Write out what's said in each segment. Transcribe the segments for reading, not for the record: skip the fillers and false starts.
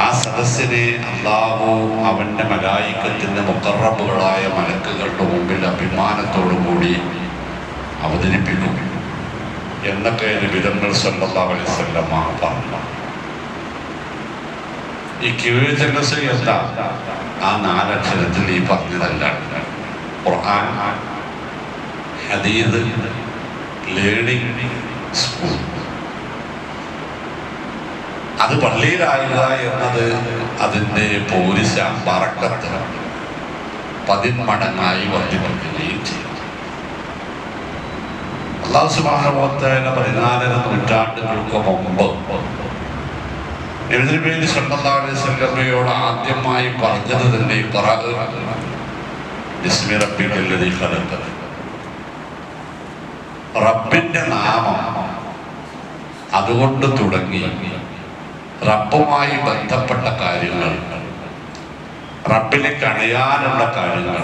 ആ സദസ്സിനെ അല്ലാഹു അവൻ്റെ മലായികത്തിൻ്റെ മുഖറബുകളായ മലക്കുകളുടെ മുമ്പിൽ അഭിമാനത്തോടുകൂടി അവതരിപ്പിക്കും എന്നൊക്കെ നബിതങ്ങൾ സല്ലല്ലാഹു അലൈഹി വസല്ലം പറഞ്ഞു. ഈ ക്യൂജനസ് എന്താ? ആ 4 അക്ഷരത്തിൽ ഈ പറഞ്ഞതല്ല. ഖുർആൻ, ഹദീസ്, ലേണിംഗ് സ്കൂൾ. അത് പള്ളിയിലായുക എന്നത് അതിൻ്റെ പോരിശ ബറക്കത്ത് 10 മടങ്ങായി വർദ്ധിപ്പിക്കുകയും ചെയ്യും. അല്ലാഹു സുബ്ഹാനഹു വ തആല 14 നൂറ്റാണ്ടുകൾക്ക് മുമ്പ് നബി സല്ലല്ലാഹു അലൈഹി വസല്ലമയോട് ആദ്യമായി പറഞ്ഞത് തന്നെ ഖുർആൻ ബിസ്മി റബ്ബിക്കൽ ലദീ ഖലഖ. റബ്ബിന്റെ നാമം അതുകൊണ്ട് തുടങ്ങി റബ്ബുമായി ബന്ധപ്പെട്ട കാര്യങ്ങൾ, റബ്ബിലേക്ക് അണയാനുള്ള കാര്യങ്ങൾ,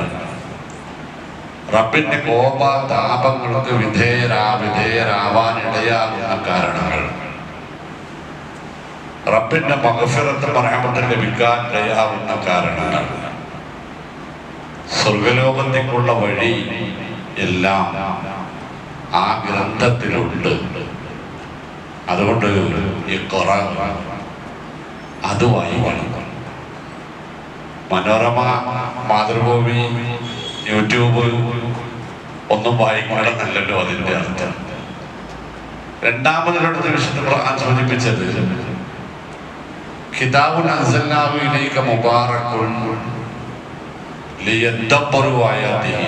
റബ്ബിന്റെ കോപ താപങ്ങൾക്ക് വിധേയരാവാൻ ഇടയാകുന്ന കാരണങ്ങൾ, റബ്ബിന്റെ മഗ്ഫിറത്ത് റഹ്മത്ത് ലഭിക്കാൻ ഇടയാവുന്ന കാരണങ്ങൾ, സ്വർഗലോകത്തേക്കുള്ള വഴി എല്ലാം ആ ഗ്രന്ഥത്തിലുണ്ട്. അതുകൊണ്ട് ഈ ഖുർആൻ അത് വായിക്കണം. മനോരമ, മാതൃഭൂമി, യൂട്യൂബ് ഒന്നും വായിക്കണമെന്നല്ലല്ലോ അതിൻ്റെ അർത്ഥം. രണ്ടാമതൊരിടത്ത് വിശുദ്ധ ഖുർആൻ സൂചിപ്പിച്ചത് കിതാബുൻ അൻസൽനാഹു ഇലൈക മുബാറകുൻ ലിയദ്ദബ്ബറു ആയാതിഹി.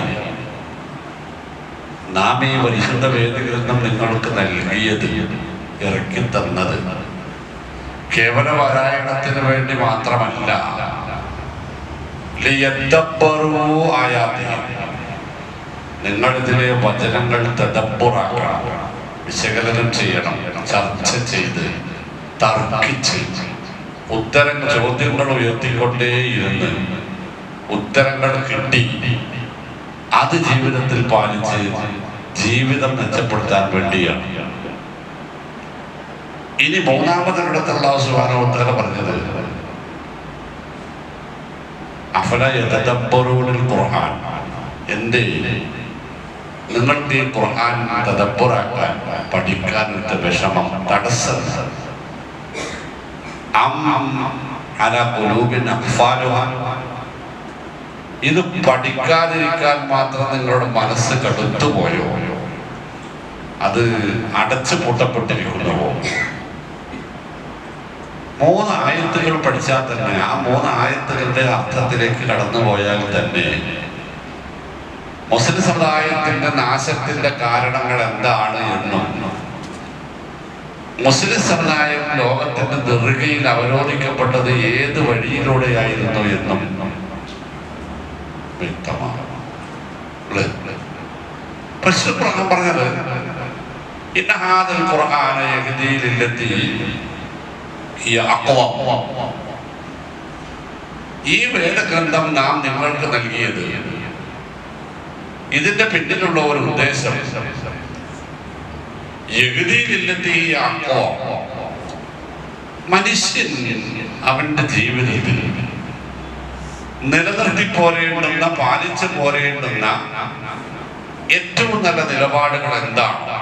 നാം ഈ പരിശുദ്ധ വേദഗ്രന്ഥം നിങ്ങൾക്ക് നൽകിയത്, ഇറക്കി തന്നത് കേവല പാരായണത്തിന് വേണ്ടി മാത്രമല്ല, ലിയദ്ദബ്ബറു ആയാതിഹി, നിങ്ങളിതിലെ വചനങ്ങൾ തദബ്ബുറാക്കണം, വിശകലനം ചെയ്യണം, ചർച്ച ചെയ്ത് തർക്കിച്ച് ചോദ്യങ്ങൾ ഉയർത്തിക്കൊണ്ടേയിരുന്ന് ഉത്തരങ്ങൾ കിട്ടി അത് ജീവിതത്തിൽ പാലിച്ച് ജീവിതം മെച്ചപ്പെടുത്താൻ വേണ്ടിയാണ്. ഇനി മൂന്നാമതൊരിടത്ത് അല്ലാഹു സുബ്ഹാനഹു വ തആല പറഞ്ഞത് അഫല യതദബ്ബറൂനൽ ഖുർആൻ. എന്തേ നിങ്ങൾക്ക് ഈ ഖുർആൻ തദബ്ബുറാക്കാൻ, പഠിക്കാൻ വിഷമം, തടസ്സം? ഇത് പഠിക്കാതിരിക്കാൻ മാത്രം നിങ്ങളുടെ മനസ്സ് കടുത്തുപോയോ? അത് അടച്ചു പൂട്ടപ്പെട്ടിരിക്കുന്നുവോ? 3 ആയത്തുകൾ പഠിച്ചാൽ തന്നെ, ആ 3 ആയത്തുകളുടെ അർത്ഥത്തിലേക്ക് കടന്നുപോയാൽ തന്നെ മുസ്ലിം സമുദായത്തിന്റെ നാശത്തിന്റെ കാരണങ്ങൾ എന്താണ് എന്നും മുസ്ലിം സമുദായം ലോകത്തിന്റെ നെറുകയിൽ അവരോധിക്കപ്പെട്ടത് ഏത് വഴിയിലൂടെയായിരുന്നു എന്നും വ്യക്തമാണ്. പറഞ്ഞത് ഇന്ന ഹാദൽ ഖുർആന യഹ്ദീ ലില്ലതീ ഹിയ അഖ്വം. ഈ വേദഗ്രന്ഥം നാം നിങ്ങൾക്ക് നൽകിയത്, ഇതിന്റെ പിന്നിലുള്ള ഒരു ഉദ്ദേശം, യഹ്ദീ ലില്ലതീ ഹിയ അഖ്വം, മനുഷ്യൻ അവന്റെ ജീവിതത്തിൽ നിലനിർത്തി പോരേണ്ടുന്ന, പാലിച്ചു പോരേണ്ടുന്ന ഏറ്റവും നല്ല നിലപാടുകൾ എന്താണ്?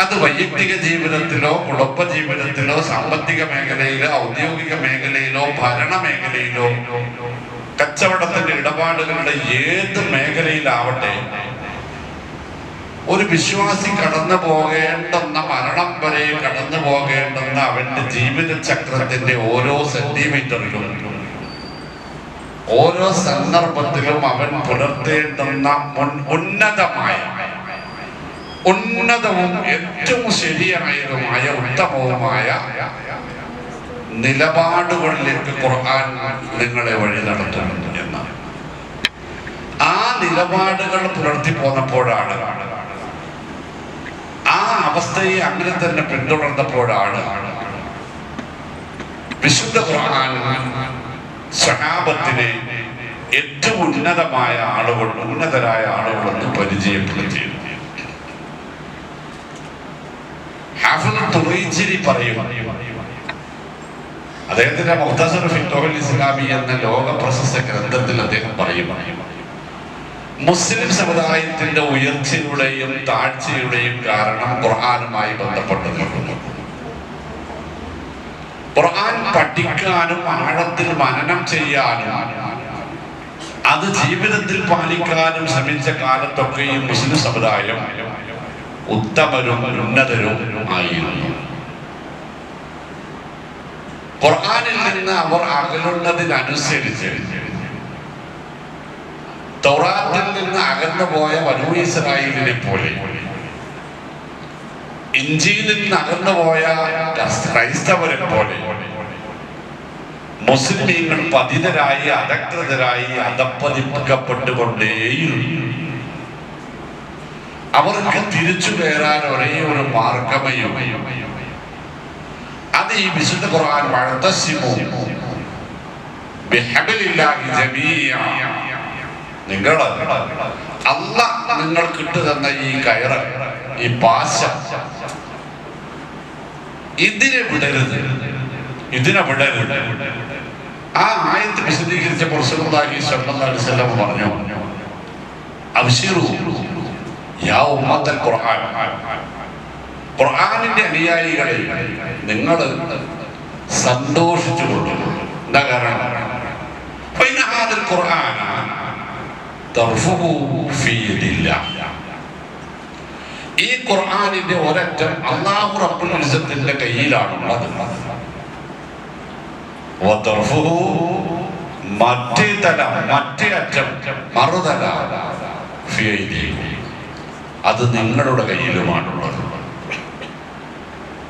അത് വൈയക്തിക ജീവിതത്തിലോ കുടുംബ ജീവിതത്തിലോ സാമ്പത്തിക മേഖലയിലോ ഔദ്യോഗിക മേഖലയിലോ ഭരണ മേഖലയിലോ കച്ചവടത്തിന്റെ ഇടപാടുകളുടെ ഏത് മേഖലയിലാവട്ടെ, ഒരു വിശ്വാസി കടന്നു പോകേണ്ടുന്ന, മരണം വരെ കടന്നു പോകേണ്ടുന്ന അവന്റെ ജീവിത ചക്രത്തിന്റെ ഓരോ സെന്റിമീറ്ററിലും ഓരോ സന്ദർഭത്തിലും അവൻ പുലർത്തേണ്ടുന്ന ഉന്നതവും ഏറ്റവും ശരിയായതുമായ ഉത്തമവുമായ നിലപാടുകളിലേക്ക് ഖുർആൻ നിങ്ങളെ വഴി നടത്തുന്നു എന്നാണ്. ആ നിലപാടുകൾ പുലർത്തി പോന്നപ്പോഴാണ്, ആ അവസ്ഥയെ അങ്ങനെ തന്നെ പിന്തുടർന്നപ്പോഴാണ് വിശുദ്ധ ഖുർആൻ സഹാബത്തിനെ ഏറ്റവും ഉന്നതരായ ആളുകളെന്ന് പരിചയപ്പെടുത്തിയത്. ഹാഫിദ് തുറൈജിരി പറയും, അദ്ദേഹത്തിന്റെ മുഖ്തസർ ഫിഖ്ഹുൽ ഇസ്ലാമി എന്ന ലോക പ്രശസ്ത ഗ്രന്ഥത്തിൽ അദ്ദേഹം പറയും, മുസ്ലിം സമുദായത്തിന്റെ ഉയർച്ചയുടെയും താഴ്ചയുടെയും കാരണം ഖുർആനുമായി ബന്ധപ്പെട്ട് നിൽക്കുന്നു. ഖുർആൻ പഠിക്കാനും ആഴത്തിൽ മനനം ചെയ്യാനും അത് ജീവിതത്തിൽ പാലിക്കാനും ശ്രമിച്ച കാലത്തൊക്കെയും മുസ്ലിം സമുദായം ഉത്തമരും ഉന്നതരും ആയിരുന്നു. ഖുർആനിൽ നിന്ന് അവർ അകലുന്നതിനനുസരിച്ച് തൗറാത്തിൽ നിന്ന് അകന്നുപോയ ബനൂ ഇസ്രായേലിനെ പോലെ, ഇഞ്ചീലിൽ നിന്ന് അകന്നുപോയ ക്രൈസ്തവരെ പോലെ മുസ്ലിമീങ്ങൾ പതിതരായി അധകൃതരായി അധപ്പതിക്കപ്പെട്ടുകൊണ്ടേയിരുന്നു. അവർക്ക് തിരിച്ചു കയറാൻ ഒരേ ഒരു മാർഗമയും അത് ഈ വിശുദ്ധ ഖുർആൻ വഅതസിമു ബിഹബ്ലില്ലാഹി ജമീഅ, നിങ്ങൾ അല്ലാഹ് നിങ്ങൾക്ക് ഇട്ടു തന്ന ഈ കയറ്, ഈ പാശ, ഇതിനെ വിടരുത്. ആ ആയത്ത് വിശദീകരിച്ച റസൂലുള്ളാഹി സ്വല്ലല്ലാഹു അലൈഹി വസല്ലം പറഞ്ഞു, അബ്ശിറു യാ ഉമ്മത്തൽ ഖുർആൻ, ഖുർആനിന്റെ അനുയായികളെ നിങ്ങൾ സന്തോഷിച്ചുകൊള്ളു. എന്താ കാരണം? ഈ ഖുർആനിന്റെ ഒരറ്റം അല്ലാഹു റബ്ബുൽ ഇസ്സത്തിന്റെ കയ്യിലാണുള്ളത്. മറ്റേ തലം, മറ്റേ അറ്റം, മറുതല അത് നിങ്ങളുടെ കയ്യിലുമാണുള്ളത്.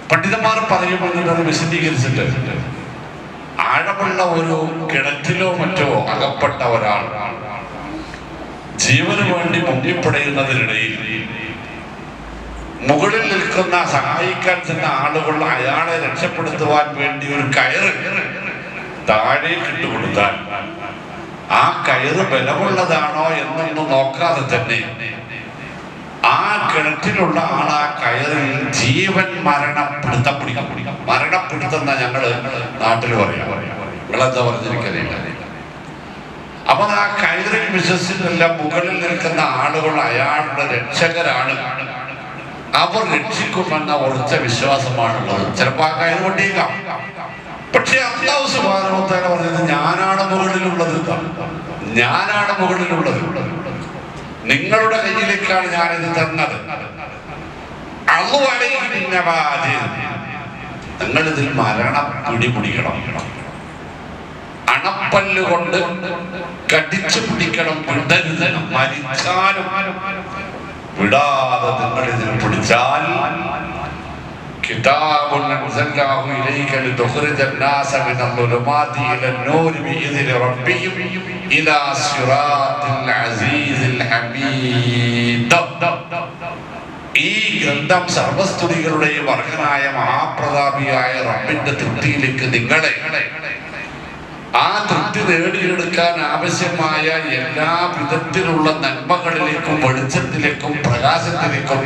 പണ്ഡിതന്മാർ പറയുമ്പോൾ അത് വിശദീകരിച്ചിട്ട്, ആഴമുള്ള ഒരു കിണറ്റിലോ മറ്റോ അകപ്പെട്ട ഒരാൾ ജീവന് വേണ്ടി മുങ്ങിപ്പടയുന്നതിനിടയിൽ മുകളിൽ നിൽക്കുന്ന സഹായിക്കാൻ ചെന്ന ആളുകൾ അയാളെ രക്ഷപ്പെടുത്തുവാൻ വേണ്ടി ഒരു കയറ് താഴേക്ക് ഇട്ടുകൊടുത്താൽ ആ കയറ് ബലമുള്ളതാണോ എന്നൊന്നും നോക്കാതെ തന്നെ ആ കിണറ്റിലുള്ള ആൾ ആ കയറിൽ ജീവൻ മരണപ്പെടുത്തുന്ന ഞങ്ങള് നാട്ടിൽ പറയാം. നിങ്ങളെന്താ പറഞ്ഞിരിക്കുന്നില്ല. അപ്പൊ ആ കയറിൽ വിശ്വസിച്ചില്ല മുകളിൽ നിൽക്കുന്ന ആളുകൾ അയാളുടെ രക്ഷകരാണ്, അവർ രക്ഷിക്കുമെന്ന ഉറച്ച വിശ്വാസമാണുള്ളത്. ചിലപ്പോ ആ കയറ് കൊണ്ടേക്കാം. പക്ഷെ അല്ലാഹു സുബ്ഹാനഹു വ തആല പറഞ്ഞത് ഞാനാണ് മുകളിലുള്ളത്, നിങ്ങളുടെ കയ്യിലേക്കാണ് ഞാനിത് തന്നത്. നിങ്ങൾ ഇതിൽ മരണം പിടിപിടിക്കണം, അണപ്പല്ലുകൊണ്ട് കടിച്ചു പിടിക്കണം, വിടരുത്. മരിച്ചാലും വിടാതെ നിങ്ങൾ ഇതിൽ പിടിച്ചാൽ കിതാബുൻ അൻസൽനാഹു ഇലൈക ലിതുഖ്രിജ الناس من الظلمات إلى النور بإذن ربهم إلى صراط العزيز الحميد. ഈ ഗ്രന്ഥം സർവസ്തുതികളുടെയും അർഹനായ മഹാപ്രതാപിയായ റബ്ബിന്റെ തൃപ്തിയിലേക്ക് നിങ്ങളെ, ആ തൃപ്തി നേടിയെടുക്കാൻ ആവശ്യമായ എല്ലാ വിധത്തിലുള്ള നന്മകളിലേക്കും വെളിച്ചത്തിലേക്കും പ്രകാശത്തിലേക്കും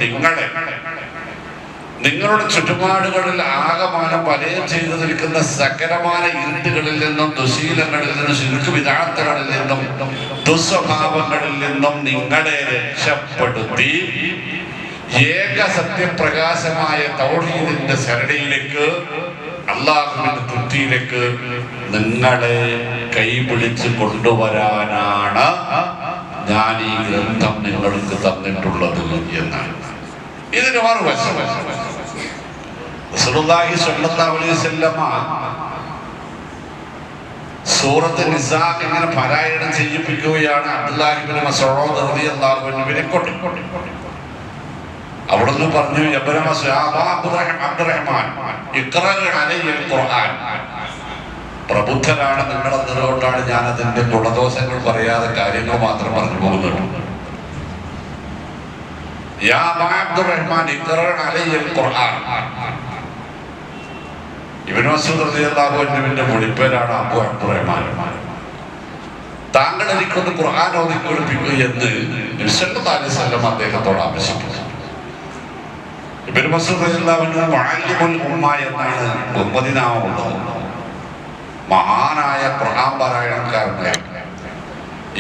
നിങ്ങളുടെ ചുറ്റുപാടുകളിൽ ആകമാനം വലയം ചെയ്തു നിൽക്കുന്ന സകലമായ ഇരുട്ടുകളിൽ നിന്നും, ദുശീലങ്ങളിൽ നിന്നും, ശിർക്ക് വിദാർത്ഥകളിൽ നിന്നും, ദുസ്വഭാവങ്ങളിൽ നിന്നും നിങ്ങളെ രക്ഷപ്പെടുത്തി ഏക സത്യപ്രകാശമായ തൗഹീദിന്റെ ശരണയിലേക്ക്, അല്ലാഹുവിന്റെ തൃപ്തിയിലേക്ക് നിങ്ങളെ കൈപിടിച്ച് കൊണ്ടുവരാനാണ് ഞാൻ ഈ ഗ്രന്ഥം നിങ്ങൾക്ക് തന്നിട്ടുള്ളത് എന്നാണ്. ഇതിന് മറുവശം റസൂലുള്ളാഹി സ്വല്ലല്ലാഹു അലൈഹി വസല്ലമ സൂറത്ത് നിസാ ഇങ്ങനെ പാരായണം ചെയ്യിപ്പിക്കുകയാണ് അബ്ദുല്ലാഹി ഇബ്നു മസ്ഊദ് റളിയല്ലാഹു അൻഹുവിനെ കൊണ്ട്. അവിടുന്ന് പറഞ്ഞു, അബ്ദുറഹ്മാൻ ഇഖ്റഅ അലയ്യൽ ഖുർആൻ, പ്രബുദ്ധനാണ് നിങ്ങളെന്നതുകൊണ്ടാണ് ഞാൻ അതിന്റെ ഗുണദോഷങ്ങൾ പറയാതെ കാര്യങ്ങൾ മാത്രം പറഞ്ഞു പോകുന്നുണ്ട്. യാ അബ്ദുറഹ്മാൻ ഇഖ്റഅ അലയ്യൽ ഖുർആൻ. ഇബ്നു മസ്ഊദ് റളിയല്ലാഹു അൻഹുവിന്റെ മുടിപ്പേരാണ് അബൂ അബ്ദുറഹ്മാൻ. താങ്കൾ എനിക്കൊന്ന് ഖുർആൻ ഓതി കേൾപ്പിക്കൂ എന്ന് നബി സല്ലല്ലാഹു അലൈഹി വസല്ലം അദ്ദേഹത്തോട് ആവശ്യപ്പെട്ടു. ഇബ്നു മസ്ഊദ് റളിയല്ലാഹു അൻഹു മുഅല്ലിമുൽ ഉമ്മ എന്നാണ് ബഹുമതിനാമമുള്ളത്. മഹാനായ ഖുർആൻ പാരായണക്കാരനായിരുന്നു.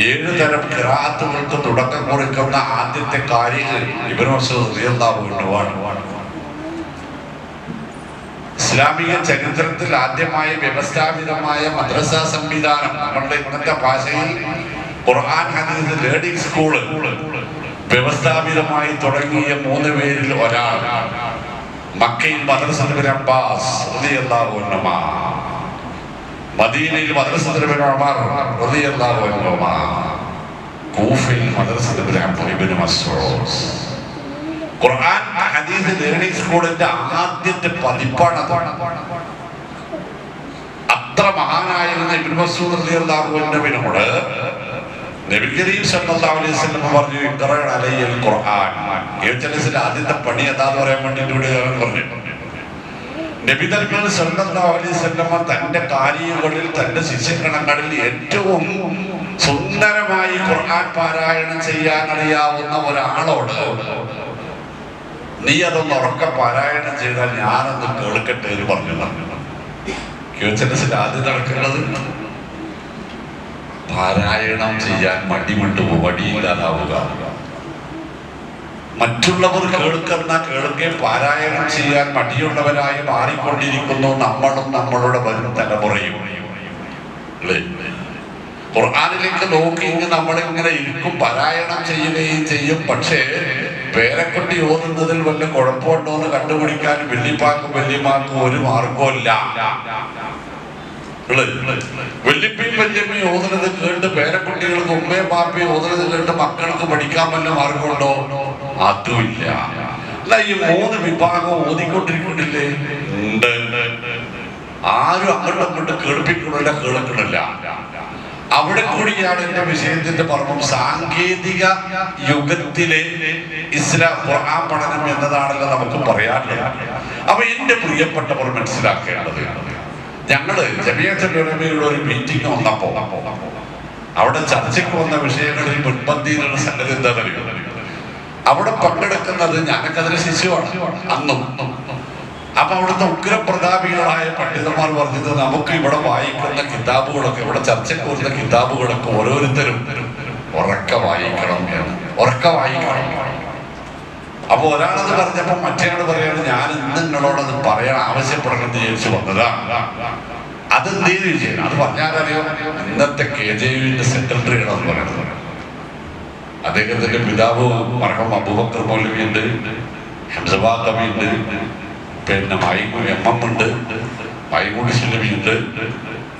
7 തരം ഖിറാഅത്തുകൾക്ക് തുടക്കം കുറിക്കുന്ന ആദ്യത്തെ കാര്യം ഇബ്നു മസ്ഊദ് റളിയല്ലാഹു അൻഹുവാണ്. ഇസ്ലാമിക ചരിത്രത്തിൽ ആദ്യമായി വ്യവസ്ഥാപിതമായ മദ്രസ സംവിധാനം, നമ്മളുടെ ഇന്നത്തെ ഭാഷയിൽ ഖുർആൻ ഹദീസ് ലേണിംഗ് സ്കൂള് വ്യവസ്ഥാപിതമായി തുടങ്ങിയ 3 പേരിൽ ഒരാൾ മക്കയിൽ മദ്രസത്തുൽ ഇബ്നു അബ്ബാസ് റളിയല്ലാഹു അൻഹുമാ, മദീനയിൽ മദ്രസത്തുൽ ഇബ്നു ഉമർ റളിയല്ലാഹു അൻഹുമാ, കൂഫയിൽ മദ്രസത്തുൽ ഇബ്നു മസ്ഊദ്. ഖുർആൻ ഹദീസ് ലേണിംഗ് സ്കൂളിന്റെ ആദ്യത്തെ പതിപ്പാണത്. അത്ര മഹാനായിരുന്ന ഇബ്നു മസ്ഊദ് റളിയല്ലാഹു അൻഹുവിനോട് നബി കരീം സല്ലല്ലാഹു അലൈഹി വസല്ലം പറഞ്ഞു, ഇഖ്റഅ അലയ്യൽ ഖുർആൻ. ഏച്ചലസിന്റെ ആദ്യത്തെ പണി എന്താന്ന് പറയാൻ വേണ്ടിയിട്ട് ഇവിടെ പറഞ്ഞു. നബി തങ്ങൾ സല്ലല്ലാഹു അലൈഹി വസല്ലം തന്റെ കാര്യങ്ങളിൽ, തന്റെ ശിഷ്യഗണങ്ങളിൽ ഏറ്റവും സുന്ദരമായി ഖുർആൻ പാരായണം ചെയ്യാൻ അറിയാവുന്ന ഒരാളോട് നീ അതൊന്ന് ഉറക്ക പാരായണം ചെയ്താൽ ഞാനൊന്ന് കേൾക്കട്ടെ എന്ന് പറഞ്ഞു. കേച്ചലസിന്റെ ആദ്യം നടക്കുന്നത് പാരായണം ചെയ്യാൻ മടിയില്ലാതാവുക. മറ്റുള്ളവർ കേൾക്കെ പാരായണം ചെയ്യാൻ മടിയുള്ളവരായി മാറിക്കൊണ്ടിരിക്കുന്നു നമ്മളും നമ്മളുടെ വരും തലമുറയും. ഖുർആനിലേക്ക് നോക്കി നമ്മളിങ്ങനെ ഇരിക്കും, പാരായണം ചെയ്യുകയും ചെയ്യും. പക്ഷേ പേരക്കുട്ടി ഓതുന്നതിൽ വല്ല കുഴപ്പമുണ്ടോ എന്ന് കണ്ടുപിടിക്കാൻ വല്യമാക്കും ഒരു മാർഗമില്ല. വല്യപ്പയും വല്യമ്മയും ഓതുന്നത് കേട്ട് പേരക്കുട്ടികൾക്ക് ഉമ്മയും പാപ്പയും ഓതുന്നത് കേട്ട് മക്കൾക്ക് പഠിക്കാൻ വല്ല മാർഗമുണ്ടോ? അതുമില്ല. അല്ല, ഈ 3 വിഭാഗം ഓതിക്കൊണ്ടിരിക്കുന്നില്ലേ? ഉണ്ട്. ആരും അങ്ങോട്ടും കേൾപ്പിക്കണില്ല, കേൾക്കണില്ല. അവിടെ കൂടിയാണ് എന്റെ വിഷയത്തിന്റെ പർവ്വം. സാങ്കേതിക യുഗത്തിലെ ഇസ്ലാം ഖുർആൻ പഠനം എന്നതാണല്ലോ നമുക്ക് പറയാനുള്ളത്. അപ്പൊ എന്റെ പ്രിയപ്പെട്ടവർ മനസ്സിലാക്കേണ്ടത്, ഞങ്ങള് ജമിയത്തുൽ ഉലമയുടെ ഒരു മീറ്റിംഗ് വന്നപ്പോ അവിടെ ചർച്ചയ്ക്ക് വന്ന വിഷയങ്ങളിൽ മുൻപന്തിയിലുള്ള സംഗതി എന്താ അറിയുക? അവിടെ പങ്കെടുക്കുന്നത് ഞാനൊക്കെ അതിന് ശിശുവാണ് അന്നും. അപ്പൊ അവിടുത്തെ ഉഗ്രപ്രതാപികളായ പണ്ഡിതന്മാർ പറഞ്ഞത്, നമുക്ക് ഇവിടെ വായിക്കുന്ന കിതാബുകളൊക്കെ, ഇവിടെ ചർച്ചയ്ക്ക് വരുന്ന കിതാബുകളൊക്കെ ഓരോരുത്തരും ഉറക്ക വായിക്കണം. അപ്പൊ ഒരാളത് പറഞ്ഞപ്പോ മറ്റേയാൾ പറയാണ്, ഞാൻ ഇന്ന് നിങ്ങളോടത് പറയാൻ ആവശ്യപ്പെടണമെന്ന് വിചാരിച്ചു വന്നതാ. അതെന്തേലും ചെയ്യണം. അത് പറഞ്ഞാലറിയോ, ഇന്നത്തെ KJUവിന്റെ സെക്രട്ടറിയാണെന്ന് പറയുന്നത്. അദ്ദേഹത്തിന്റെ പിതാവ് മർഹൂം അബൂബക്കർ മൗലവിയുണ്ട്, ഹംസബാ കവിയുണ്ട്, പിന്നെ MM ഉണ്ട്, മൈമൂടി സുലമിയുണ്ട്,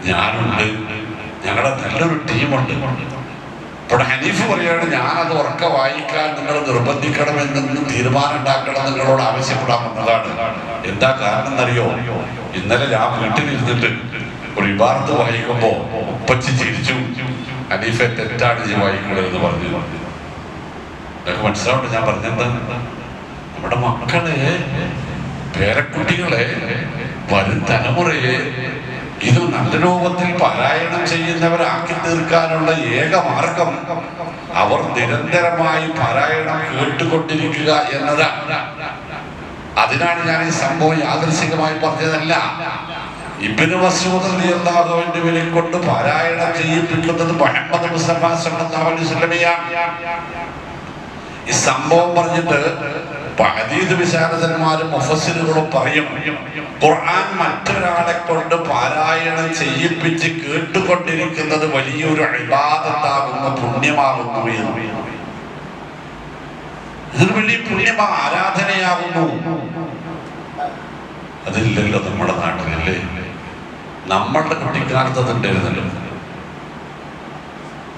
ഞാനുണ്ട്. ഞങ്ങളുടെ നല്ലൊരു ടീമുണ്ട്. ഇവിടെ ഹനീഫ് പറയാണ്, ഞാനത് ഉറക്ക വായിക്കാൻ നിങ്ങൾ നിർബന്ധിക്കണമെന്നും തീരുമാനം ഉണ്ടാക്കണം നിങ്ങളോട് ആവശ്യപ്പെടാൻ വന്നതാണ്. എന്താ കാരണം എന്നറിയോ? ഇന്നലെ ഞാൻ വീട്ടിലിരുന്നിട്ട് ഒരു ഇബാറത്ത് വായിക്കുമ്പോ ഉപ്പച്ചി ചിരിച്ചു, ഹനീഫെ തെറ്റാണ് വായിക്കണമെന്ന് പറഞ്ഞു. നിങ്ങൾക്ക് മനസ്സിലാവുണ്ട് ഞാൻ പറഞ്ഞെന്താ? നമ്മുടെ മക്കളെ, പേരക്കുട്ടികളെ, വരും തലമുറയെ ഇത് നല്ല രൂപത്തിൽ പാരായണം ചെയ്യുന്നവരാക്കി തീർക്കാനുള്ള ഏക മാർഗം അവർ നിരന്തരമായി പാരായണം കേട്ടുകൊണ്ടിരിക്കുക എന്നതാണ്. അതിനാണ് ഞാൻ ഈ സംഭവം യാദൃശ്ചികമായി പറഞ്ഞതല്ല. ഇബ്നു മസ്ഊദ് റളിയല്ലാഹു അൻഹുവിനെ കൊണ്ട് പാരായണം ചെയ്യിപ്പിക്കുന്നത് മുഹമ്മദ് മുസ്തഫ സല്ലല്ലാഹു അലൈഹി വസല്ലമയാണ്. ഈ സംഭവം പറഞ്ഞിട്ട് ഹദീസ് വിശാരദന്മാരും മുഫസ്സിറുകളും പറയും, ഖുർആൻ മറ്റൊരാളെ കൊണ്ട് പാരായണം ചെയ്യിപ്പിച്ച് കേട്ടുകൊണ്ടിരിക്കുന്നത് വലിയൊരു ഇബാദത്താകുന്നു, പുണ്യമാകുന്നു. ഇതൊരു വലിയ ആരാധനയാകുന്നു. അതില്ലല്ലോ നമ്മുടെ നാട്ടിലല്ലേ? നമ്മളുടെ കുട്ടിക്കാലത്ത് അതുണ്ടായിരുന്നല്ലോ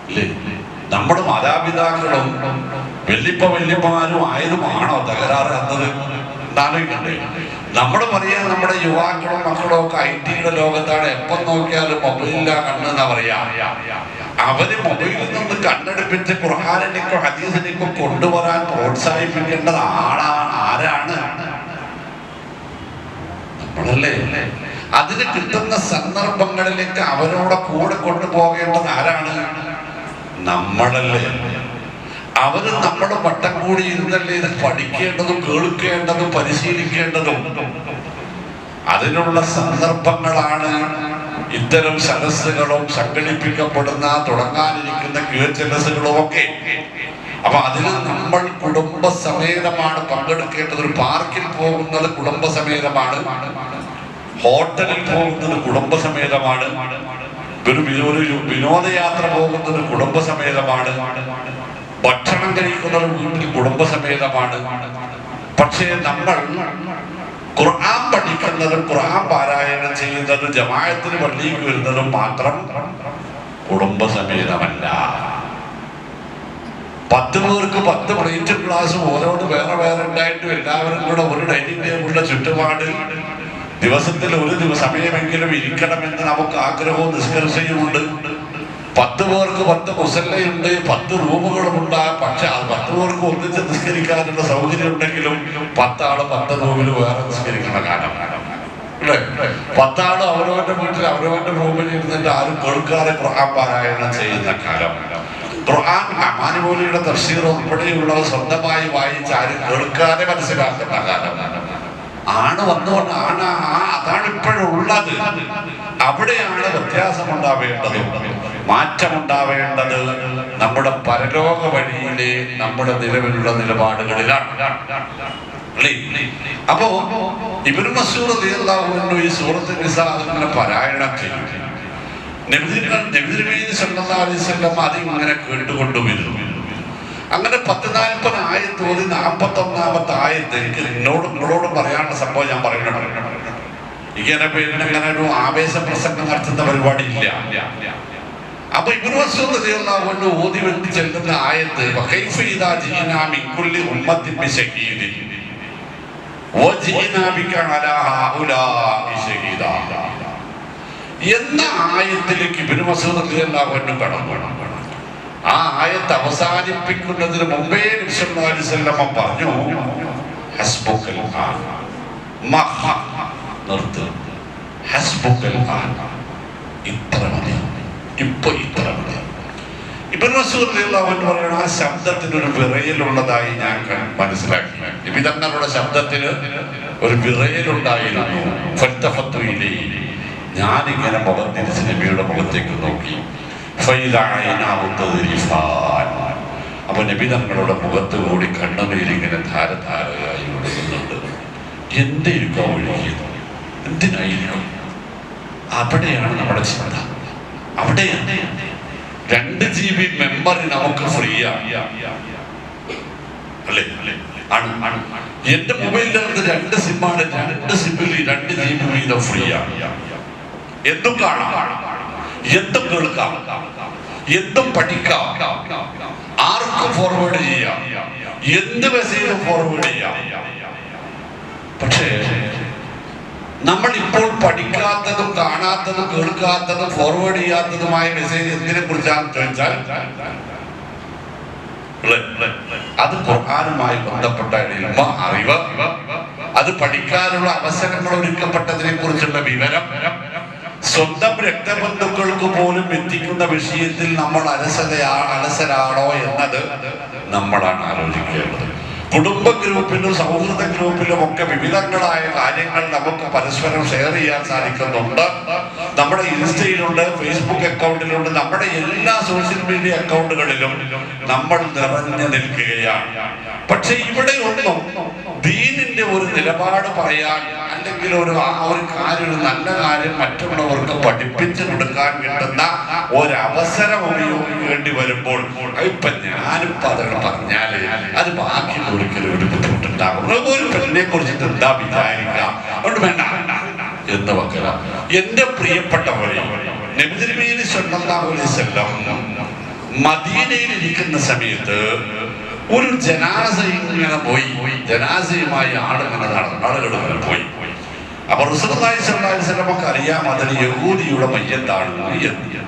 അല്ലേ? നമ്മുടെ മാതാപിതാക്കളും വല്യപ്പമാരും ആയതുമാണോ തകരാറ് എന്നത് ആലോചിക്കണ്ടേ? നമ്മൾ പറയാ നമ്മുടെ യുവാക്കളും മക്കളും ഒക്കെ IT ലോകത്താണ്. എപ്പം നോക്കിയാലും മൊബൈലിലാ കണ്ണെന്നാ പറയാ. അവര് മൊബൈലിൽ നിന്ന് കണ്ണെടുപ്പിച്ച് ഖുർആനിലേക്കോ ഹദീസിലേക്കോ കൊണ്ടുവരാൻ പ്രോത്സാഹിപ്പിക്കേണ്ടത് ആരാണ്? നമ്മളല്ലേ? അതിന് കിട്ടുന്ന സന്ദർഭങ്ങളിലേക്ക് അവരോടെ കൂടെ കൊണ്ടുപോകേണ്ടത് ആരാണ്? നമ്മളല്ലേ? അവര് നമ്മുടെ വട്ടം കൂടി ഇരുന്നല്ലേ ഇത് പഠിക്കേണ്ടതും കേൾക്കേണ്ടതും പരിശീലിക്കേണ്ടതും. അതിനുള്ള സന്ദർഭങ്ങളാണ് ഇത്തരം സദസ്സുകളും സംഘടിപ്പിക്കപ്പെടുന്ന തുടങ്ങാനിരിക്കുന്ന QHLSകളും ഒക്കെ. അപ്പൊ അതിൽ നമ്മൾ കുടുംബസമേതമാണ് പങ്കെടുക്കേണ്ടത്. ഒരു പാർക്കിൽ പോകുന്നത് കുടുംബസമേതമാണ്, ഹോട്ടലിൽ പോകുന്നത് കുടുംബസമേതമാണ്, ഒരു വിനോദയാത്ര പോകുന്നത് കുടുംബസമേതമാണ്, ഭക്ഷണം കഴിക്കുന്നത് വീട്ടിൽ കുടുംബസമേതമാണ്. പക്ഷേ നമ്മൾ ഖുർആൻ പഠിക്കുന്നതും ഖുർആൻ പാരായണം ചെയ്യുന്നതും ജമാഅത്തിന് പള്ളിക്ക് വരുന്നതും മാത്രം കുടുംബസമേതമല്ല. 10 പേർക്ക് 10 പ്ലേറ്റ് ഗ്ലാസ് ഓരോന്ന് വേറെ വേറെ ഉണ്ടായിട്ടും എല്ലാവരും കൂടെ ഒരു ഡൈനിങ് ടേബിളിന്റെ ചുറ്റുപാടിൽ ദിവസത്തിൽ ഒരു സമയമെങ്കിലും ഇരിക്കണമെന്ന് നമുക്ക് ആഗ്രഹവും നിഷ്കർഷയുമുണ്ട്. 10 പേർക്ക് 10 മുസല്ലയുണ്ട്, 10 റൂമുകളുമുണ്ട്. പക്ഷെ 10 പേർക്ക് ഒന്നിച്ച് നിസ്കരിക്കാനുള്ള സൗകര്യം ഉണ്ടെങ്കിലും 10 ആള് 10 റൂമിൽ വേറെ നിസ്കരിക്കുന്ന കാലം അല്ലേ? 10 ആള് അവരവന്റെ വീട്ടിൽ അവരവന്റെ റൂമിൽ ഇരുന്നിട്ട് ആരും കേൾക്കാതെ ഖുർആൻ പാരായണം ചെയ്യുന്ന കാലം. ഖുർആൻ അമാനുമൗലിയുടെ തഫ്സീർ ഉൾപ്പെടെയുള്ളവ സ്വന്തമായി വായിച്ച് ആരും കേൾക്കാതെ മനസ്സിലാക്കുന്ന കാലം. ആണ് വന്നുകൊണ്ട് അതാണ് ഇപ്പോഴുള്ളത്. അവിടെയാണ് വ്യത്യാസമുണ്ടാവേണ്ടത്, മാറ്റമുണ്ടാവേണ്ടത് നമ്മുടെ പരലോക വഴിയിലെ നമ്മുടെ നിലവിലുള്ള നിലപാടുകളിലാണ്. അപ്പോ ഇബ്നു മസ്ഊദ് റളിയല്ലാഹു അൻഹു ഈ സൂറത്തുൽ നിസാ പാരായണം ചെയ്യും. നബി സല്ലല്ലാഹു അലൈഹി വസല്ലം അതിങ്ങനെ കേട്ടുകൊണ്ടുവരുന്നു. അങ്ങനെ 10-40 ആയത്ത് ഓതി 41ാമത്തെ ആയത്ത് എനിക്ക് നിങ്ങളോട് പറയാനുള്ള സംഭവം ഞാൻ പറയുന്നുണ്ട്. ഇങ്ങനെ പേരിനങ്ങനെ ഒരു ആവേശ പ്രസംഗം നടത്തുന്ന പരിപാടി ഇല്ല. അപ്പൊ ഇബ്നു മസ്ഊദ് റളിയല്ലാഹു അൻഹു ഓതി വെട്ടി ചെല്ലുന്ന ആയത്ത് വകൈഫ ഇദാ ജീനാ മിൻ കുല്ലി ഉമ്മത്തിൻ ബിശഹീദിൻ വജീനാ ബിക അലാ ഹൗലാഇ ഷഹീദാ എന്ന ആയത്തിലേക്ക് ഇബ്നു മസ്ഊദ് റളിയല്ലാഹു അൻഹു കടന്നു. ആ ആയത്ത് അവസാനിപ്പിക്കുന്നതിന് മുമ്പേ നബി സല്ലല്ലാഹു അലൈഹി വസല്ലം പറഞ്ഞു ഹസ്ബുക്കൽ ഖുർആൻ നിർത്ത്, ഹസ്ബുക്കൽ ഖുർആൻ ഇത്ര മതി, ഇപ്പൊ ഇത്ര മതി. ഇബ്നു മസ്ഊദ് റളിയല്ലാഹു അൻഹു പറയുന്ന ആ ശബ്ദത്തിന് ഒരു വിറയലുള്ളതായി ഞാൻ മനസ്സിലാക്കി. നബി തങ്ങളുടെ ശബ്ദത്തിന് ഒരു വിറയലുണ്ടായിരുന്നു. ഫൽതഫത്തു ഇലൈഹി, ഞാനിങ്ങനെ മുഖം തിരിച്ച് നബിയുടെ മുഖത്തേക്ക് നോക്കി. അപ്പൊ നബി തങ്ങളുടെ മുഖത്ത് കൂടി കണ്ണുനീരിങ്ങനെ ധാരധാരയായി ഒഴുകുന്നുണ്ട്. എന്തായിരിക്കും ഒഴുകിയത്? എന്തിനായിരിക്കും? അവിടെയാണ് നമ്മുടെ ചിന്ത. അവിടെയാണ് 2 GB മെമ്മറി നമുക്ക് ഫ്രീ ആണ് അല്ലേ? എന്റെ മൊബൈലിനകത്ത് 2 സിമ്മാണ്. 2 സിമ്മിൽ 2 GB വീതം ഫ്രീ ആണ്. എന്തും കാണാം, എന്തും കേൾക്കാം, എന്തും പഠിക്കാം, ആർക്കും ഫോർവേഡ് ചെയ്യാം, എന്ത് മെസ്സേജും ഫോർവേഡ് ചെയ്യാം. പക്ഷേ നമ്മൾ ഇപ്പോൾ പഠിക്കാത്തതും കാണാത്തതും കേൾക്കാത്തതും ഫോർവേഡ് ചെയ്യാത്തതുമായ മെസ്സേജ് എന്തിനെ കുറിച്ചാണെന്ന് ചോദിച്ചാൽ അത് ഖുർആനുമായി ബന്ധപ്പെട്ട അറിവ്, അത് പഠിക്കാനുള്ള അവസരങ്ങൾ ഒരുക്കപ്പെട്ടതിനെ കുറിച്ചുള്ള വിവരം, സ്വന്തം രക്തബന്ധുക്കൾക്ക് പോലും എത്തിക്കുന്ന വിഷയത്തിൽ നമ്മൾ അലസരാണോ എന്നത് നമ്മളാണ് ആലോചിക്കേണ്ടത്. കുടുംബ ഗ്രൂപ്പിലും സൗഹൃദ ഗ്രൂപ്പിലും ഒക്കെ വിവിധങ്ങളായ കാര്യങ്ങൾ നമുക്ക് പരസ്പരം ഷെയർ ചെയ്യാൻ സാധിക്കുന്നുണ്ട്. നമ്മുടെ ഇൻസ്റ്റയിലുണ്ട്, ഫേസ്ബുക്ക് അക്കൗണ്ടിലുണ്ട്, നമ്മുടെ എല്ലാ സോഷ്യൽ മീഡിയ അക്കൗണ്ടുകളിലും നമ്മൾ നിറഞ്ഞു നിൽക്കുകയാണ്. പക്ഷെ ഇവിടെ ഒന്നും ദീനിന്റെ ഒരു നിലപാട് പറയാൻ, അല്ലെങ്കിൽ ഒരു കാര്യം, ഒരു നല്ല കാര്യം മറ്റുള്ളവർക്ക് പഠിപ്പിച്ചു കൊടുക്കാൻ കിട്ടുന്ന ഒരവസരം ഉപയോഗിക്കേണ്ടി വരുമ്പോൾ ഇപ്പൊ ഞാനിപ്പോ അതൊക്കെ പറഞ്ഞാല് അത് ബാക്കി ഒരിക്കലും ഒരു ബുദ്ധിമുട്ടുണ്ടാകും. ഒരു പെണ്ണിനെ കുറിച്ചിട്ട് എന്താ വിചാരിക്കാം, അതുകൊണ്ട് വേണ്ട എന്ന് വെക്കുക. എന്റെ പ്രിയപ്പെട്ടവരെ, നബി സല്ലല്ലാഹു അലൈഹി വസല്ലം മദീനയിൽ ഇരിക്കുന്ന സമയത്ത് ഒരു ജനാസ ഇങ്ങനെ പോയി, ജനാസയുമായി ആളുകൾ പോയി. അപ്പൊ റസൂലുള്ളാഹി സ്വല്ലല്ലാഹു അലൈഹി വസല്ലമക്ക് അറിയാം അതിന് യഹൂദിയുടെ മയ്യത്താണ് എന്ന്.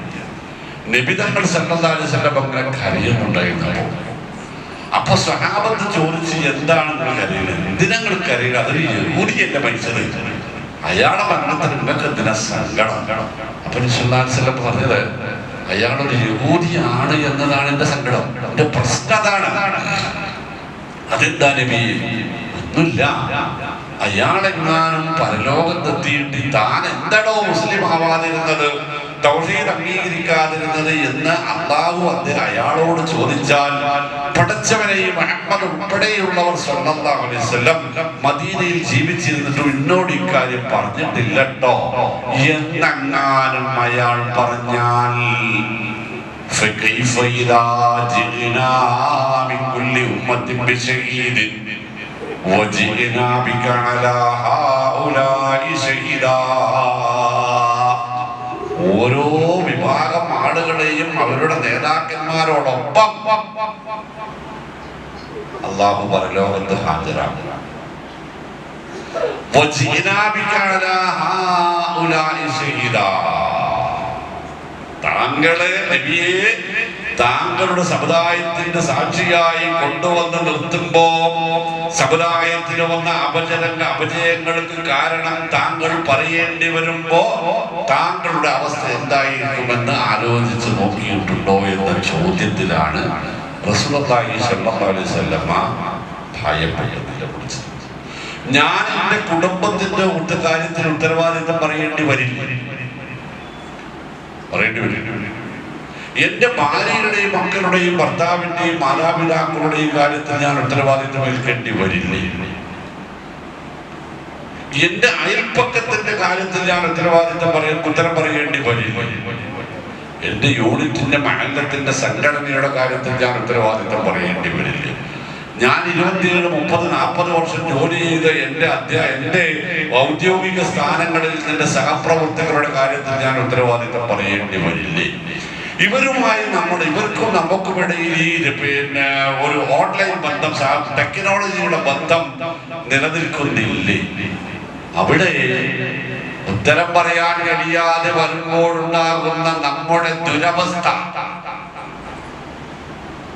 നബി തങ്ങൾ സല്ലല്ലാഹു അലൈഹി വസല്ലം അങ്ങനെ കരയുന്നുണ്ടായിരുന്നു. അപ്പൊ സ്വഹാബത്ത് ചോദിച്ച്, എന്താണ് നിങ്ങൾ കരയുന്നത്? എന്തിനങ്ങൾ കരയുക? അതൊരു യഹൂദിയല്ലേ മരിച്ചത്, അയാളെ മരണത്തിന് നിങ്ങൾക്ക് എന്തിനാ സങ്കടം? അപ്പൊ നബി സല്ലല്ലാഹു അലൈഹി വസല്ലം പറഞ്ഞത്, അയാളൊരു യഹൂദിയാണ് എന്നതാണ് എന്റെ സങ്കടം, എന്റെ പ്രശ്നം അതാണ്. അതെന്താ നബി? ഒന്നുമില്ല, അയാളെങ്ങാനും പരലോകത്തെത്തിയിട്ട് താൻ എന്താണോ മുസ്ലിം ആവാതിരുന്നത്, തൗഹീദ് അംഗീകരിക്കാതിരുന്നത് എന്ന് അള്ളാഹു അയാളോട് ചോദിച്ചാൽ, പടച്ചവനെ മുഹമ്മദ് ഉൾപ്പെടെയുള്ളവർ സ്വല്ലല്ലാഹു അലൈഹി വസല്ലം മദീനയിൽ ജീവിച്ചിരുന്നിട്ട് എന്നോട് ഇക്കാര്യം പറഞ്ഞിട്ടില്ലട്ടോ എന്നെങ്ങാനും അയാൾ പറഞ്ഞാൽ, فكيف إذا جئنا من كل أمة بشهيد وجئنا بك على هؤلاء شهيدا. ഓരോ വിഭാഗം ആളുകളെയും അവരുടെ നേതാക്കന്മാരോടൊപ്പം അല്ലാഹു പരലോകത്ത് ഹാജരാകും. وجئنا بك على هؤلاء شهيدا. താങ്കളെ നബിയെ താങ്കളുടെ സമുദായത്തിന്റെ സാക്ഷിയായി കൊണ്ടുവന്ന് നിർത്തുമ്പോ സമുദായത്തിന് വന്ന അപജയങ്ങൾക്ക് കാരണം താങ്കൾ പറയേണ്ടി വരുമ്പോ താങ്കളുടെ അവസ്ഥ എന്തായിരിക്കുമെന്ന് ആലോചിച്ച് നോക്കിയിട്ടുണ്ടോ എന്ന ചോദ്യത്തിലാണ് റസൂലുള്ളാഹി സ്വല്ലല്ലാഹു അലൈഹി വസല്ലമ ഭയപ്പെട്ടതിനെ കുറിച്ച്. ഞാൻ എന്റെ കുടുംബത്തിന്റെ കാര്യത്തിൽ ഉത്തരവാദിത്വം പറയേണ്ടി വരില്ല, എന്റെ ഭാര്യയുടെയും മക്കളുടെയും ഭർത്താവിന്റെയും മാതാപിതാക്കളുടെയും കാര്യത്തിൽ ഞാൻ ഉത്തരവാദിത്വം ഏൽക്കേണ്ടി വരില്ലേ, എന്റെ അയൽപ്പക്കത്തിന്റെ കാര്യത്തിൽ ഞാൻ ഉത്തരം പറയേണ്ടി വരില്ല, എന്റെ യൂണിറ്റിന്റെ മഹല്ലത്തിന്റെ സംഘടനയുടെ കാര്യത്തിൽ ഞാൻ ഉത്തരവാദിത്വം പറയേണ്ടി വരില്ല. ഞാൻ 27, 30, 40 വർഷം ജോലി ചെയ്ത് എന്റെ ഔദ്യോഗിക സ്ഥാനങ്ങളിൽ എന്റെ സഹപ്രവർത്തകരുടെ കാര്യത്തിൽ ഞാൻ ഉത്തരവാദിത്വം പറയേണ്ടി വരില്ലേ. ഇവരുമായി ഇവർക്കും നമുക്കുമിടയിൽ ഈ ഒരു ഓൺലൈൻ ബന്ധം, ടെക്നോളജിയുടെ ബന്ധം നിലനിൽക്കുന്നില്ലേ. അവിടെ ഉത്തരം പറയാൻ കഴിയാതെ വരുമ്പോഴുണ്ടാകുന്ന നമ്മുടെ ദുരവസ്ഥ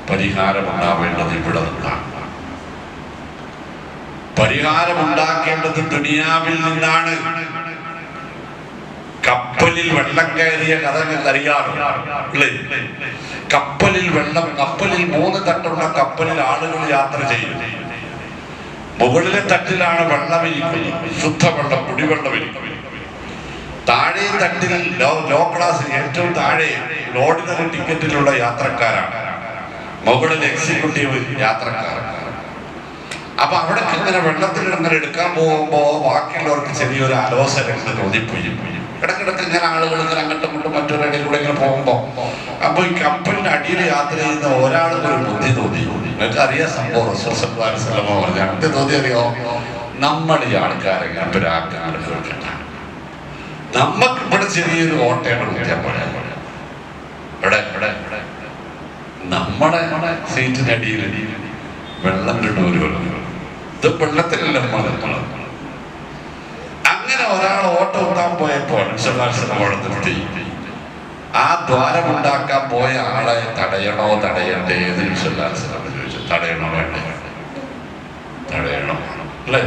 പരിഹാരമുണ്ടാവേണ്ടത് ഇവിടെ നിന്നാണ്. പരിഹാരമുണ്ടാക്കേണ്ടത് ദുനിയാവിൽ നിന്നാണ്. കപ്പലിൽ വെള്ളം കയറിയ കഥ അറിയാറില്ലേ? കപ്പലിൽ 3 തട്ടുള്ള കപ്പലിൽ ആളുകൾ യാത്ര ചെയ്യും. മുകളിലെ തട്ടിലാണ് വെള്ളം ഇരിക്കുന്നത്, ശുദ്ധവെള്ളം, കുടിവെള്ളം ഇരിക്കുന്നത്. താഴെ തട്ടിൽ ലോ ക്ലാസ്, ഏറ്റവും താഴെ ഓർഡിനറി ടിക്കറ്റിലുള്ള യാത്രക്കാരാണ്, മുകളിൽ എക്സിക്യൂട്ടീവ് യാത്രക്കാരാണ്. അപ്പൊ അവിടെ ഇങ്ങനെ വെള്ളത്തിൽ ഇങ്ങനെ എടുക്കാൻ പോകുമ്പോ ബാക്കിയുള്ളവർക്ക് ചെറിയൊരു അലോസരം തോന്നിപ്പോയി. ഇടക്കിടക്ക് ഇങ്ങനെ ആളുകൾ ഇങ്ങനെ അങ്ങോട്ടും ഇങ്ങോട്ടും മറ്റൊരിടയിൽ കൂടെ ഇങ്ങനെ പോകുമ്പോ അപ്പൊ ഈ കപ്പലിന്റെ അടിയിൽ യാത്ര ചെയ്യുന്ന ഒരാൾക്ക് ഒരു ബുദ്ധി തോന്നി. നിങ്ങൾക്ക് അറിയാം സംഭവം, റസൂൽ സല്ലല്ലാഹു അലൈഹി വസല്ലം പറഞ്ഞു, എന്ത് തോന്നി അറിയോ? നമ്മൾ ഈ ആൾക്കാരെ കേൾക്കണ്ട, നമുക്ക് ഇവിടെ ചെറിയൊരു ഓട്ടയാണ് കുത്തിയാൽ പറയാൻ ഇവിടെ നമ്മുടെ സീറ്റിനടിയിൽ വെള്ളം കിട്ടുമല്ലോ, ഇത് വെള്ളത്തിലല്ല നമ്മൾ. അങ്ങനെ ഒരാൾ ഓട്ടം ഓട്ടാൻ പോയപ്പോൾ നിർത്തി ആ ദ്വാരമുണ്ടാക്കാൻ പോയ ആളെ തടയണോ തടയണ്ടേ എന്ന് ചോദിച്ചു. തടയണോ വേണ്ടേ? തടയണം അല്ലേ?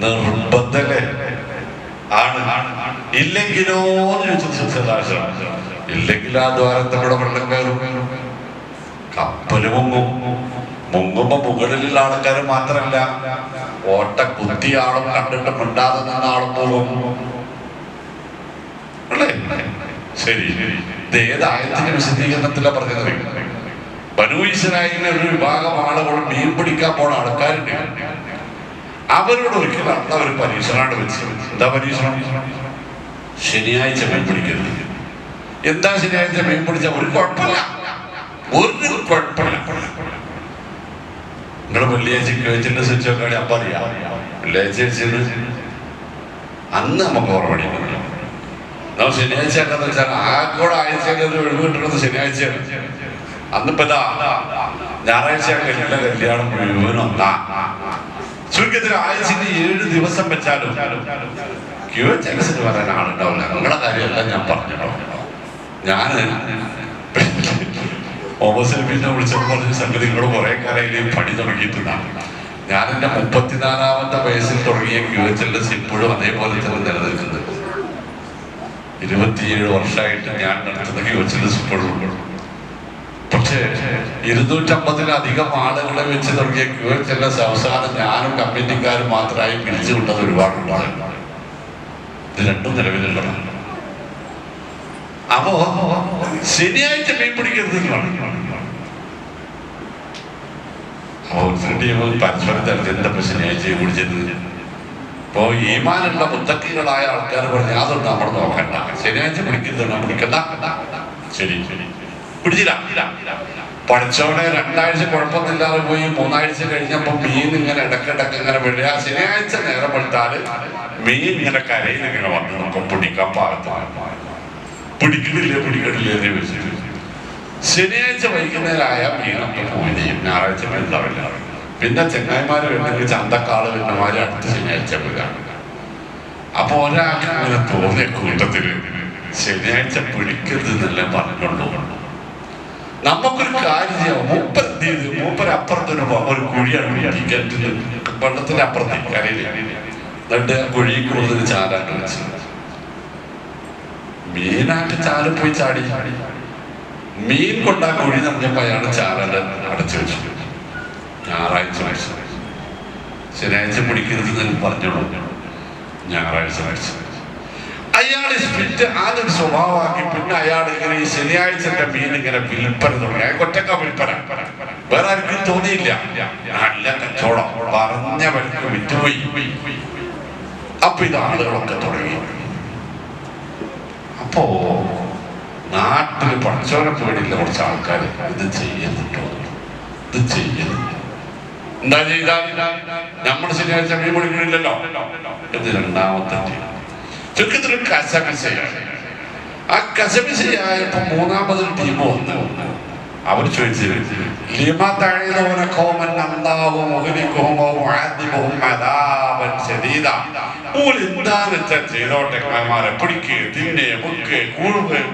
നിർബന്ധല്ലേ ആണ്. ഇല്ലെങ്കിലോ എന്ന് ചോദിച്ചു. ഇല്ലെങ്കിൽ ആ ദ്വാരത്തിലൂടെ വെള്ളം കയറും, കപ്പല് മുങ്ങുമ്പോ മുകളിലുള്ള ആൾക്കാർ മാത്രല്ല, ഓട്ട കുത്തിയ ആളും കണ്ടിട്ട് മിണ്ടാതെ നിന്ന ആളും പോകും അല്ലേ? ശരി, ഇത് ഏതായത്തിന്റെ വിശദീകരണത്തിലാ പറഞ്ഞത്? ബനൂ ഇസ്രായേലിലെ ഒരു വിഭാഗം ആളുകൾ മീൻ പിടിക്കാൻ പോണ ആൾക്കാരുണ്ട്. അവരോട് ഒരിക്കലും ഒരു പരീക്ഷണമാണ് വെച്ചത്. എന്താ പരീക്ഷണം? ശനിയാഴ്ച മീൻ പിടിക്കരുത്. എന്താ ശനിയാഴ്ച മീൻ പിടിച്ച ഒരു കുഴപ്പമില്ല. നിങ്ങള് വെള്ളിയാഴ്ച ചോദിച്ചിട്ട് സ്വിച്ച് നോക്കാടി അപ്പൊ അറിയാം. വെള്ളിയാഴ്ച അന്ന് നമുക്ക് ഓർമ്മ നമ്മൾ ശനിയാഴ്ച എന്താന്ന് വെച്ചാൽ ആകോടെ ആഴ്ചയിൽ ഒഴിവ് കിട്ടുന്നത് ശനിയാഴ്ചയാണ്. അന്നിപ്പോ ഞായറാഴ്ച എല്ലാ കല്യാണം മുഴുവനും ഒന്നാ. ചുരുക്കത്തിൽ ആഴ്ചയിൽ 7 ദിവസം വെച്ചാലും ക്യൂച്ചൻസിന് പറയാൻ ആളുണ്ടാവില്ല. നിങ്ങളുടെ കാര്യമല്ല ഞാൻ പറഞ്ഞോ. ഞാന് പിന്നെ വിളിച്ചപ്പോൾ പറഞ്ഞ സംഗതി നിങ്ങൾ കുറെ കാലം പണി തുടങ്ങിയിട്ടുണ്ടാണ്. ഞാൻ എൻ്റെ 34ാമത്തെ വയസ്സിൽ തുടങ്ങിയ QHLS ഇപ്പോഴും അതേപോലെ തന്നെ നിലനിൽക്കുന്നത്. 27 വർഷമായിട്ട് ഞാൻ നടത്തുന്ന QHLS ഇപ്പോഴും ഉണ്ട്. പക്ഷെ പക്ഷേ 250-ലധികം ആളുകളെ വെച്ച് തുടങ്ങിയ QHLS അവസാനം ഞാനും കമ്മിറ്റിക്കാരും മാത്രമായി പിരിച്ചു വിട്ടത് ഒരുപാട് ആളുകളാണ്. ഇത് രണ്ടും നിലവിലുള്ളതാണ്. അപ്പോ ശനിയാഴ്ച മീൻ പിടിക്കരുത് പരസ്പരം തരത്തിൻ്റെ ശനിയാഴ്ച പിടിച്ചത്. ഇപ്പോ ഈമാനുള്ള മുത്തക്കികളായ ആൾക്കാർ പറഞ്ഞു അതൊന്നും നമ്മൾ നോക്കണ്ട, ശനിയാഴ്ച പിടിക്കരുത്, പിടിക്കണ്ട. ശരി പിടിച്ചില്ല. പഠിച്ചവനെ 2 ആഴ്ച കുഴപ്പമൊന്നുമില്ലാതെ പോയി. 3 ആഴ്ച കഴിഞ്ഞപ്പോ മീൻ ഇങ്ങനെ ഇടക്കിടക്ക് ഇങ്ങനെ വിടുക. ശനിയാഴ്ച നേരം എടുത്താല് മീൻ ഇങ്ങനെ കരയിൽ ഇങ്ങനെ വന്ന് നമുക്ക് പിടിക്കാൻ പാകത്താണ്. പിടിക്കണില്ലേ എന്ന് ചോദിച്ചിട്ട് ശനിയാഴ്ച വൈകുന്നേരമായ മീനൊക്കെ പോയി ചെയ്യും. ഞായറാഴ്ച മീൻ ഉണ്ടാവില്ല. പിന്നെ ചെങ്ങായിമാര് വേണമെങ്കിൽ ചന്തക്കാള് പിന്നമാര് അടുത്ത ശനിയാഴ്ച വീഴാണ്. അപ്പൊ ഒരാൾക്ക് അങ്ങനെ തോന്നിയ കൂട്ടത്തില് ശനിയാഴ്ച പിടിക്കരുത് എന്നല്ലേ പറഞ്ഞുള്ളൂ. നമുക്കൊരു കാര്യം ചെയ്യാം. മൂപ്പരപ്പുറത്തൊരു ഒരു കുഴിയാണ് വെള്ളത്തിന്റെ അപ്പുറത്തേക്ക് കരയില്. എന്നിട്ട് കുഴി കൂടുതൽ ചാലാണ്ട് വെച്ച് മീനായിട്ട് ചാല് പോയി ചാടി. മീൻ കൊണ്ടാ കുഴി നിറഞ്ഞപ്പോ അയാൾ ചാലാണ്ട് അടച്ചു വെച്ചു. ഞായറാഴ്ച കഴിച്ചു. ശനിയാഴ്ച പിടിക്കരുത് പറഞ്ഞോളൂ. ഞായറാഴ്ച കഴിച്ചു. അയാൾ സ്പിറ്റ് ആദ്യം സ്വഭാവമാക്കി. പിന്നെ അയാൾ ഇങ്ങനെ ഈ ശനിയാഴ്ചന്റെ മീൻ ഇങ്ങനെ വിൽപ്പന തുടങ്ങി. ഒറ്റക്ക വിൽപ്പന, വേറെ ആർക്കും തോന്നിയില്ല. നല്ല കച്ചവടം, പറഞ്ഞ വഴിക്ക് വിറ്റുപോയി. അപ്പൊ ഇത് ആളുകളൊക്കെ തുടങ്ങി. അപ്പോ നാട്ടില് പഠിച്ചവനെ പേടിയില്ല കുറച്ച് ആൾക്കാർ ഇത് ചെയ്യുന്നുണ്ടോ, ഇത് ചെയ്യുന്നു. എന്താ ചെയ്താൽ നമ്മൾ ശനിയാഴ്ച മീൻ പിടിക്കണില്ലല്ലോ. ഇത് രണ്ടാമത്തെ ചുരുക്കത്തിൽ കസമിസയാണ്. ആ കസമിസയായപ്പോ 3ാമതൊരു ടീം വന്നു. അവർ ചോദിച്ചു ചെയ്തോട്ടെമാരെ പിടിക്ക്, തിന്നെ, മുക്ക്,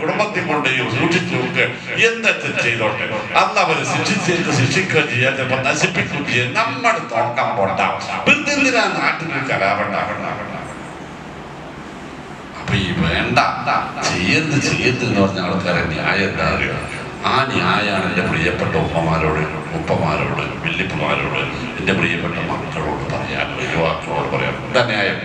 കുടുംബത്തിൽ കൊണ്ട് സൂക്ഷിച്ചു നോക്ക്, എന്തൊക്കെ ചെയ്തോട്ടെ. അന്ന് അവര് ശിക്ഷിക്കുകയോ ചെയ്യാത്തപ്പോ നശിപ്പിക്കുകയും ചെയ്യാൻ നമ്മൾ തോക്കാൻ പോണ്ട. എന്തിനാ നാട്ടിൽ കലാപണ്ടാകണ്ട. അപ്പൊ ഈ വേണ്ട ചെയ്യരുത് എന്ന് പറഞ്ഞ ആൾക്കാരെ ന്യായം എന്താ അറിയുക? ആ ന്യായമാണ് എൻ്റെ പ്രിയപ്പെട്ട ഉപ്പമാരോട്, വല്യപ്പമാരോട്, എൻ്റെ പ്രിയപ്പെട്ട മക്കളോട് പറയാൻ, യുവാക്കളോട് പറയാൻ. എന്താ ന്യായം?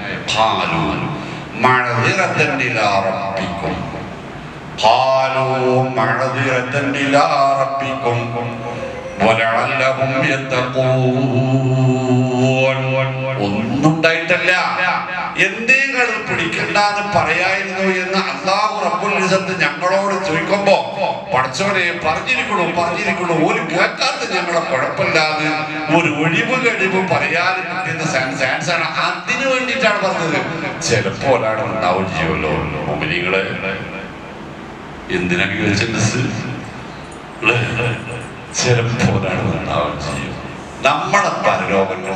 ഒന്നും ഉണ്ടായിട്ടല്ല, എന്തെങ്കിലും പിടിക്കണ്ടെന്ന് പറയായിരുന്നു എന്ന് അല്ലാഹു റബ്ബുൽ ഇസ്സത്ത് ഞങ്ങളോട് ചോദിക്കുമ്പോ പഠിച്ചവരെ പറഞ്ഞിരിക്കണു ഒരു കേൾക്കാത്ത ഞങ്ങളെ കുഴപ്പമില്ലാതെ ഒരു ഒഴിവ് കഴിവ് പറയാനും പറ്റുന്ന ചാൻസാണ്. അതിനു വേണ്ടിയിട്ടാണ് പറഞ്ഞത്. ചിലപ്പോ ഒരാളും ഉണ്ടാവും ചെയ്യുമല്ലോ. മോമിനികളെ എന്തിനൊക്കെ വെച്ചിട്ട് ചിലപ്പോ ഒരാളും ഉണ്ടാവും ചെയ്യും. നമ്മളെ പരലോകങ്ങൾ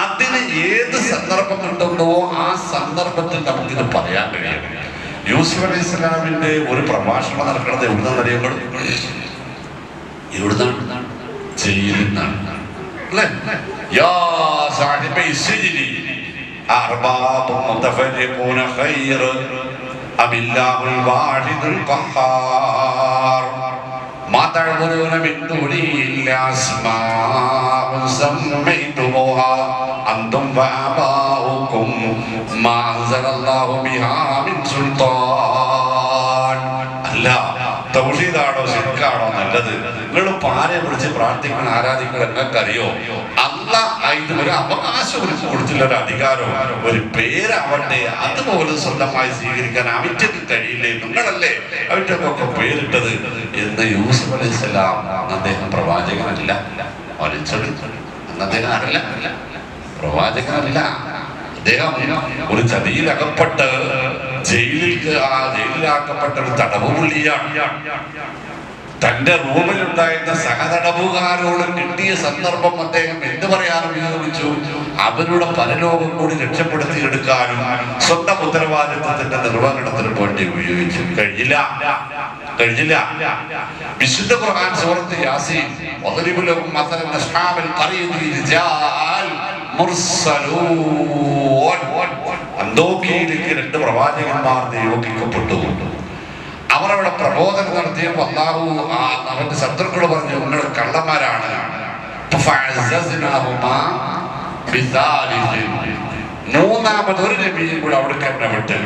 അതിന് ഏത് സന്ദർഭം ഉണ്ടോ ആ സന്ദർഭത്തിൽ നമുക്കിത് പറയാൻ കഴിയും. യൂസുഫ് അലൈഹി ഇസ്ലാമിന്റെ ഒരു പ്രഭാഷണം നടക്കുന്നത് എവിടുന്നാണ് അറിയുമ്പോൾ? എവിടുന്നാണ്? ജയിലിൽ നിന്നാണ്. അല്ലേ? യാ സാഹിബൈ സിജ്നി അർബാബും മുതഫരിഖൂന ഖൈർ അബില്ലാഹുൽ വാഹിദുൽ ഖഹാർ മാ തഅബുദൂന മിൻ ദൂനിഹി ഇല്ലാ അസ്മാഉൻ സമ്മൈതുമുഹാ അൻതും വആബാഉകും മാ അൻസലല്ലാഹു ബിഹാ മിൻ സുൽത്താൻ. അല്ല, തൗഹീദാണോ ശിർക്കാണോ നല്ലത്? നിങ്ങൾ പാരെ വിളിച്ച് പ്രാർത്ഥിക്കണം, ആരാധിക്കണം. നിങ്ങൾക്കറിയോ അല്ലാഹ് ഒരു അവകാശം കൊടുത്തില്ല, ഒരു അധികാരം, ഒരു പേരാവട്ടെ അതുപോലും സ്വന്തമായി സ്വീകരിക്കാൻ അവറ്റക്ക് കഴിയില്ലേ? നിങ്ങളല്ലേ അവറ്റക്കൊക്കെ പേരിട്ടത് എന്ന് യൂസുഫ് അലൈഹി സ്വലാം. അദ്ദേഹം പ്രവാചകനല്ല, അദ്ദേഹം ആരല്ല, പ്രവാചകനല്ല. അദ്ദേഹം ഒരു ചതിയിലകപ്പെട്ട് ജയിലിലാക്കപ്പെട്ട ഒരു തടവുപുള്ളിയാണ്. തന്റെ റൂമിലുണ്ടായിരുന്ന സഹതടവുകാരോട് കിട്ടിയ സന്ദർഭം അദ്ദേഹം എന്ത് പറയാൻ ഉപയോഗിച്ചു? അവരുടെ പരലോകം കൂടി രക്ഷപ്പെടുത്തിയെടുക്കാനും സ്വന്തം ഉത്തരവാദിത്വത്തിന്റെ നിർവഹണത്തിനും വേണ്ടി ഉപയോഗിച്ചു. കഴിഞ്ഞില്ല. വിശുദ്ധ ഖുർആൻ സൂറത്ത് യാസീൻ അന്തോഖിയയിലേക്ക് 2 പ്രവാചകന്മാർ നിയോഗിക്കപ്പെട്ടു. അവർ അവിടെ പ്രബോധനം നടത്തിയപ്പോൾ അല്ലാഹു അവന്റെ ശത്രുക്കൾ പറഞ്ഞു നിങ്ങൾ കള്ളന്മാരാണ്. മൂന്നാമതൊരു നബിയും കൂടെ അവിടെ വിട്ട്